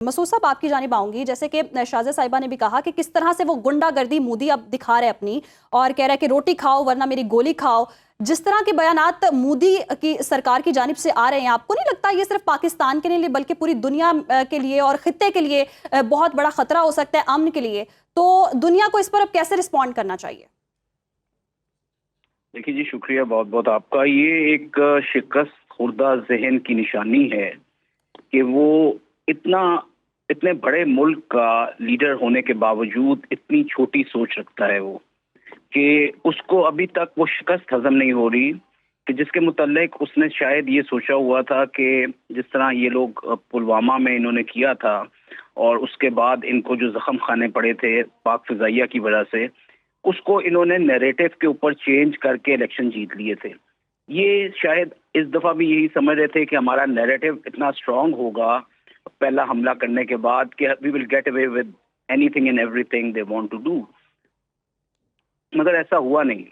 मसूद साहब, आपकी जानिब आऊंगी। जैसे कि शाज़िया साहिबा ने भी कहा कि किस तरह से वो गुंडागर्दी मोदी अब दिखा रहे अपनी, और कह रहा है कि रोटी खाओ वरना मेरी गोली खाओ। जिस तरह के बयानात मोदी की सरकार की जानिब से आ रहे हैं, आपको नहीं लगता ये सिर्फ पाकिस्तान के लिए बल्कि पूरी दुनिया के लिए और खित्ते के लिए बहुत बड़ा खतरा हो सकता है, अमन के लिए? तो दुनिया को इस पर अब कैसे रिस्पॉन्ड करना चाहिए? देखिए जी, शुक्रिया बहुत बहुत आपका। ये एक शिकस्त खुर्दा जहन की निशानी है कि वो इतना इतने बड़े मुल्क का लीडर होने के बावजूद इतनी छोटी सोच रखता है वो, कि उसको अभी तक वो शिकस्त हजम नहीं हो रही कि जिसके मुतल्लिक उसने शायद ये सोचा हुआ था कि जिस तरह ये लोग पुलवामा में इन्होंने किया था और उसके बाद इनको जो जख्म खाने पड़े थे पाक फिजाइया की वजह से, उसको इन्होंने नैरेटिव के ऊपर चेंज करके इलेक्शन जीत लिए थे। ये शायद इस दफा भी यही समझ रहे थे कि हमारा नैरेटिव इतना स्ट्रांग होगा पहला हमला करने के बाद कि we will get away with anything and everything they want to do, मगर ऐसा हुआ नहीं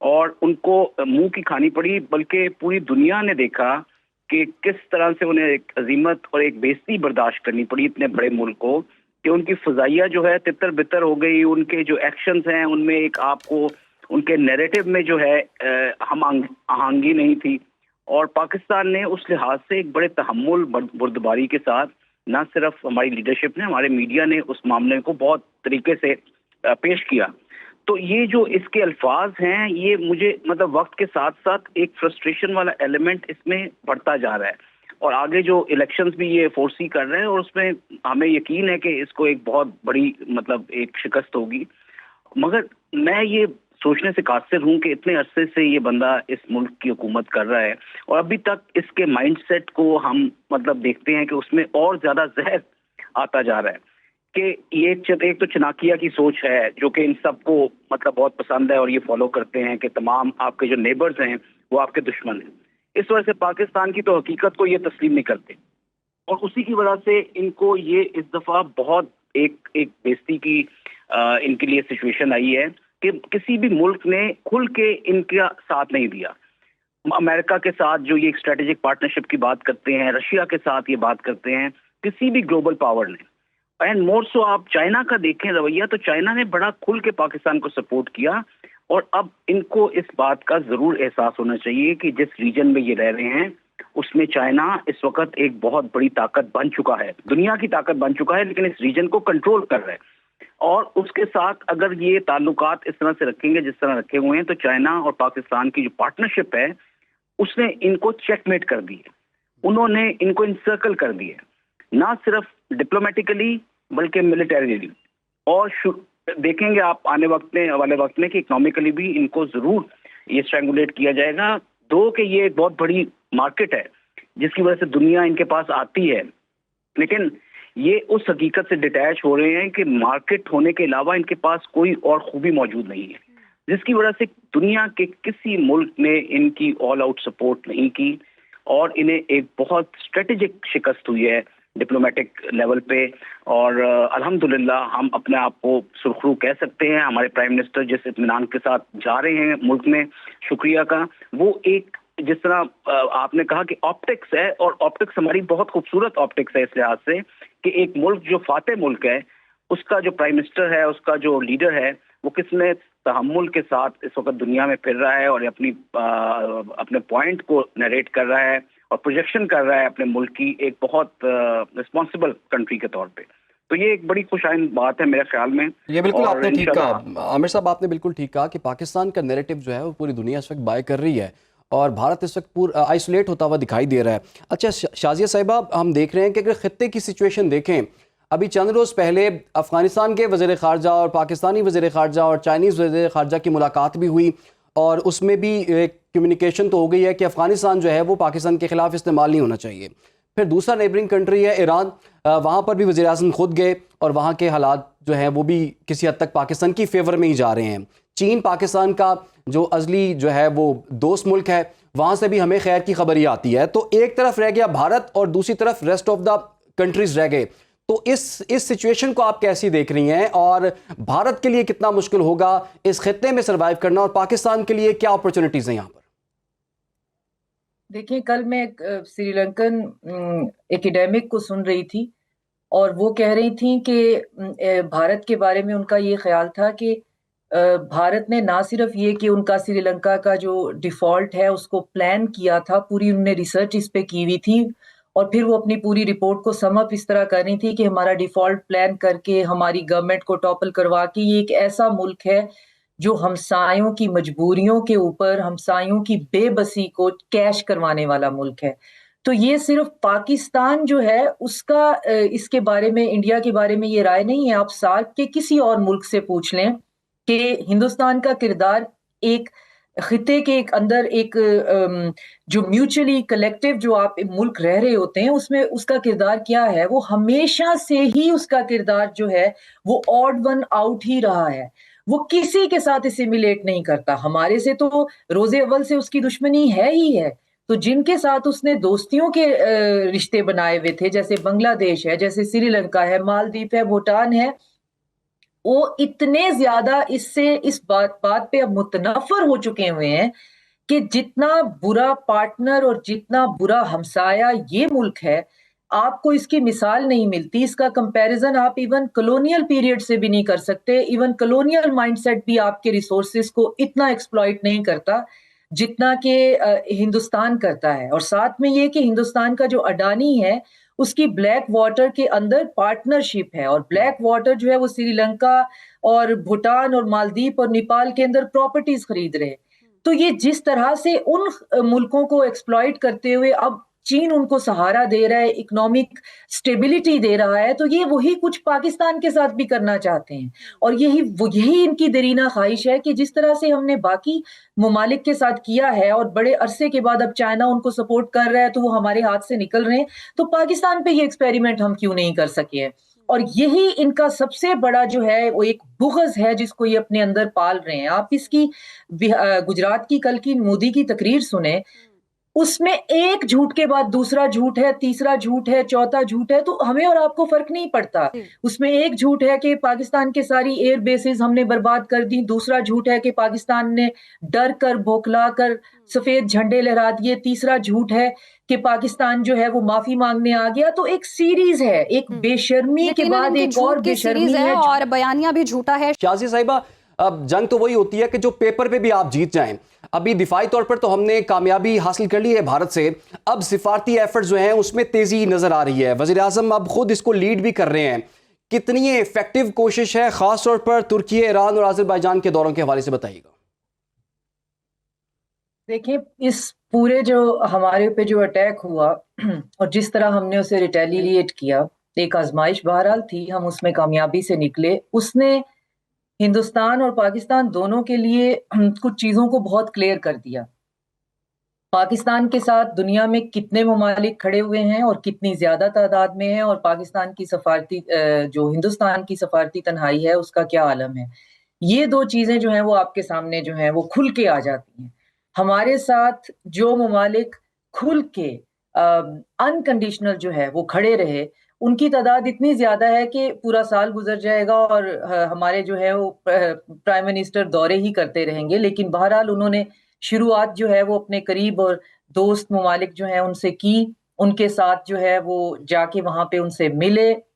और उनको मुंह की खानी पड़ी। बल्कि पूरी दुनिया ने देखा कि किस तरह से उन्हें एक अजीमत और एक बेइज्जती बर्दाश्त करनी पड़ी इतने बड़े मुल्क को, कि उनकी फजाइया जो है तितर बितर हो गई। उनके जो एक्शंस हैं उनमें एक आपको उनके नैरेटिव में जो है हम आहंगी नहीं थी। और पाकिस्तान ने उस लिहाज से एक बड़े तहम्मुल बुर्दबारी के साथ, ना सिर्फ हमारी लीडरशिप ने, हमारे मीडिया ने उस मामले को बहुत तरीके से पेश किया। तो ये जो इसके अल्फाज हैं, ये मुझे मतलब वक्त के साथ साथ एक फ्रस्ट्रेशन वाला एलिमेंट इसमें बढ़ता जा रहा है और आगे जो इलेक्शंस भी ये फोर्सी कर रहे हैं और उसमें हमें यकीन है कि इसको एक बहुत बड़ी मतलब एक शिकस्त होगी। मगर मैं ये सोचने से कासिर हूं कि इतने अरसे से ये बंदा इस मुल्क की हुकूमत कर रहा है और अभी तक इसके माइंडसेट को हम मतलब देखते हैं कि उसमें और ज्यादा जहर आता जा रहा है। कि ये एक तो चनाकिया की सोच है जो कि इन सबको मतलब बहुत पसंद है और ये फॉलो करते हैं कि तमाम आपके जो नेबर्स हैं वो आपके दुश्मन हैं। इस वजह से पाकिस्तान की तो हकीकत को ये तस्लीम नहीं करते और उसी की वजह से इनको ये इस दफा बहुत एक एक बेइज्जती की इनके लिए सिचुएशन आई है कि किसी भी मुल्क ने खुल के इनका साथ नहीं दिया। अमेरिका के साथ जो ये स्ट्रेटेजिक पार्टनरशिप की बात करते हैं, रशिया के साथ ये बात करते हैं, किसी भी ग्लोबल पावर ने, एंड मोर सो आप चाइना का देखें रवैया, तो चाइना ने बड़ा खुल के पाकिस्तान को सपोर्ट किया। और अब इनको इस बात का जरूर एहसास होना चाहिए कि जिस रीजन में ये रह रहे हैं उसमें चाइना इस वक्त एक बहुत बड़ी ताकत बन चुका है, दुनिया की ताकत बन चुका है, लेकिन इस रीजन को कंट्रोल कर रहा है। और उसके साथ अगर ये ताल्लुकात इस तरह से रखेंगे जिस तरह रखे हुए हैं, तो चाइना और पाकिस्तान की जो पार्टनरशिप है उसने इनको चेकमेट कर दी है, उन्होंने इनको इंसर्कल कर दिया, ना सिर्फ डिप्लोमेटिकली बल्कि मिलिटरीली। और देखेंगे आप आने वाले वक्त में कि इकोनॉमिकली भी इनको जरूर ये स्ट्रैंगुलेट किया जाएगा। दो कि ये एक बहुत बड़ी मार्केट है जिसकी वजह से दुनिया इनके पास आती है, लेकिन ये उस हकीकत से डिटैच हो रहे हैं कि मार्केट होने के अलावा इनके पास कोई और खूबी मौजूद नहीं है, जिसकी वजह से दुनिया के किसी मुल्क ने इनकी ऑल आउट सपोर्ट नहीं की और इन्हें एक बहुत स्ट्रेटेजिक शिकस्त हुई है डिप्लोमेटिक लेवल पे। और अल्हम्दुलिल्लाह हम अपने आप को सुरखरू कह सकते हैं। हमारे प्राइम मिनिस्टर जिस इत्मीनान के साथ जा रहे हैं मुल्क में, शुक्रिया का, वो एक जिस तरह आपने कहा कि ऑप्टिक्स है, और ऑप्टिक्स हमारी बहुत खूबसूरत ऑप्टिक्स है इस लिहाज से कि एक मुल्क जो फातेह मुल्क है, उसका जो प्राइम मिनिस्टर है, उसका जो लीडर है, वो किसने तहम्मुल के साथ इस वक्त दुनिया में फिर रहा है और अपने पॉइंट को नरेट कर रहा है और प्रोजेक्शन कर रहा है अपने मुल्क की एक बहुत रिस्पॉन्सिबल कंट्री के तौर पे। तो ये एक बड़ी खुशाइन बात है मेरे ख्याल में। ये बिल्कुल और आपने ठीक कहा आमिर साहब, आपने बिल्कुल ठीक कहा कि पाकिस्तान का नैरेटिव जो है वो पूरी दुनिया इस वक्त बाय कर रही है और भारत इस वक्त पूरा आइसोलेट होता हुआ दिखाई दे रहा है। अच्छा शाजिया साहिबा, हम देख रहे हैं कि अगर खित्ते की सिचुएशन देखें, अभी चंद रोज़ पहले अफगानिस्तान के वज़ीर ख़ारजा और पाकिस्तानी वज़ीर ख़ारजा और चाइनीज़ वज़ीर ख़ारजा की मुलाकात भी हुई और उसमें भी एक कम्युनिकेशन तो हो गई है कि अफ़गानिस्तान जो है वो पाकिस्तान के ख़िलाफ़ इस्तेमाल नहीं होना चाहिए। फिर दूसरा नेबरिंग कंट्री है ईरान, वहाँ पर भी वज़ीर आज़म खुद गए और वहाँ के हालात जो हैं वो भी किसी हद तक पाकिस्तान की फेवर में ही जा रहे हैं। चीन पाकिस्तान का जो अज़ली जो है वो दोस्त मुल्क है, वहाँ से भी हमें खैर की खबर ही आती है। तो एक तरफ रह गया भारत और दूसरी तरफ रेस्ट ऑफ द कंट्रीज़ रह गए। तो इस सिचुएशन को आप कैसी देख रही हैं और भारत के लिए कितना मुश्किल होगा इस खित्ते में सर्वाइव करना और पाकिस्तान के लिए क्या अपॉर्चुनिटीज हैं यहाँ पर? देखिए, कल मैं एक श्रीलंकन एकेडमिक को सुन रही थी और वो कह रही थी कि भारत के बारे में उनका ये ख्याल था कि भारत ने ना सिर्फ ये कि उनका श्रीलंका का जो डिफॉल्ट है उसको प्लान किया था, पूरी उन्होंने रिसर्च इस पे की हुई थी, और फिर वो अपनी पूरी रिपोर्ट को समअप इस तरह कर रही थी कि हमारा डिफॉल्ट प्लान करके हमारी गवर्नमेंट को टॉपल करवा के ये एक ऐसा मुल्क है जो हमसायों की मजबूरियों के ऊपर, हमसायों की बेबसी को कैश करवाने वाला मुल्क है। तो ये सिर्फ पाकिस्तान जो है उसका इसके बारे में, इंडिया के बारे में ये राय नहीं है। आप सार्क के किसी और मुल्क से पूछ लें कि हिंदुस्तान का किरदार एक खिते के एक अंदर एक जो म्यूचुअली कलेक्टिव जो आप मुल्क रह रहे होते हैं उसमें उसका किरदार क्या है। वो हमेशा से ही उसका किरदार जो है वो ऑड वन आउट ही रहा है। वो किसी के साथ एसिमिलेट नहीं करता। हमारे से तो रोजे अव्वल से उसकी दुश्मनी है ही है। तो जिनके साथ उसने दोस्तियों के रिश्ते बनाए हुए थे, जैसे बांग्लादेश है, जैसे श्रीलंका है, मालदीव है, भूटान है, वो इतने ज्यादा इससे इस बात पे अब मुतनफर हो चुके हुए हैं कि जितना बुरा पार्टनर और जितना बुरा हमसाया ये मुल्क है, आपको इसकी मिसाल नहीं मिलती। इसका कंपैरिजन आप इवन कॉलोनियल पीरियड से भी नहीं कर सकते। इवन कॉलोनियल माइंडसेट भी आपके रिसोर्सेज को इतना एक्सप्लॉइट नहीं करता जितना कि हिंदुस्तान करता है। और साथ में ये कि हिंदुस्तान का जो अडानी है उसकी ब्लैक वाटर के अंदर पार्टनरशिप है, और ब्लैक वाटर जो है वो श्रीलंका और भूटान और मालदीव और नेपाल के अंदर प्रॉपर्टीज खरीद रहे हैं। तो ये जिस तरह से उन मुल्कों को एक्सप्लॉइट करते हुए अब चीन उनको सहारा दे रहा है, इकोनॉमिक स्टेबिलिटी दे रहा है, तो ये वही कुछ पाकिस्तान के साथ भी करना चाहते हैं। और यही इनकी देरीना ख्वाहिश है कि जिस तरह से हमने बाकी ममालिक के साथ किया है और बड़े अरसे के बाद अब चाइना उनको सपोर्ट कर रहा है तो वो हमारे हाथ से निकल रहे हैं, तो पाकिस्तान पे ये एक्सपेरिमेंट हम क्यों नहीं कर सके हैं। और यही इनका सबसे बड़ा जो है वो एक बुग़्ज़ है जिसको ये अपने अंदर पाल रहे हैं। आप इसकी गुजरात की कल की मोदी की तकरीर सुने, उसमें एक झूठ के बाद दूसरा झूठ है, तीसरा झूठ है, चौथा झूठ है, तो हमें और आपको फर्क नहीं पड़ता। उसमें एक झूठ है कि पाकिस्तान के सारी एयर बेसेस हमने बर्बाद कर दी, दूसरा झूठ है कि पाकिस्तान ने डर कर बौखला कर सफेद झंडे लहरा दिए, तीसरा झूठ है कि पाकिस्तान जो है वो माफी मांगने आ गया। तो एक सीरीज है, एक बेशर्मी के बाद एक और बेशर्मी है, और बयानिया भी झूठा है। शाज़िया साहिबा, अब जंग तो वही होती है कि जो पेपर पे भी आप जीत जाएं। अभी दिफाई तौर पर तो हमने कामयाबी हासिल कर ली है भारत से, अब सिफारती एफर्ट्स जो हैं उसमें तेजी नजर आ रही है। वज़ीर आज़म अब खुद इसको लीड भी कर रहे हैं। कितनी इफेक्टिव कोशिश है, खास तौर पर तुर्की, ईरान और अज़रबैजान के दौरों के हवाले से बताइएगा। देखिए, इस पूरे जो हमारे पे जो अटैक हुआ और जिस तरह हमने उसे रिटेलिएट किया, एक आजमाइश बहरहाल थी, हम उसमें कामयाबी से निकले। उसने हिंदुस्तान और पाकिस्तान दोनों के लिए कुछ चीजों को बहुत क्लियर कर दिया। पाकिस्तान के साथ दुनिया में कितने ममालिक खड़े हुए हैं और कितनी ज्यादा तादाद में हैं, और पाकिस्तान की सफारती जो हिंदुस्तान की सफारती तन्हाई है उसका क्या आलम है। ये दो चीजें जो हैं वो आपके सामने जो हैं वो खुल के आ जाती हैं। हमारे साथ जो ममालिक खुल के अनकंडीशनल जो है वो खड़े रहे, उनकी तादाद इतनी ज्यादा है कि पूरा साल गुजर जाएगा और हमारे जो है वो प्राइम मिनिस्टर दौरे ही करते रहेंगे। लेकिन बहरहाल उन्होंने शुरुआत जो है वो अपने करीब और दोस्त ममालिक जो है उनसे की, उनके साथ जो है वो जाके वहां पे उनसे मिले,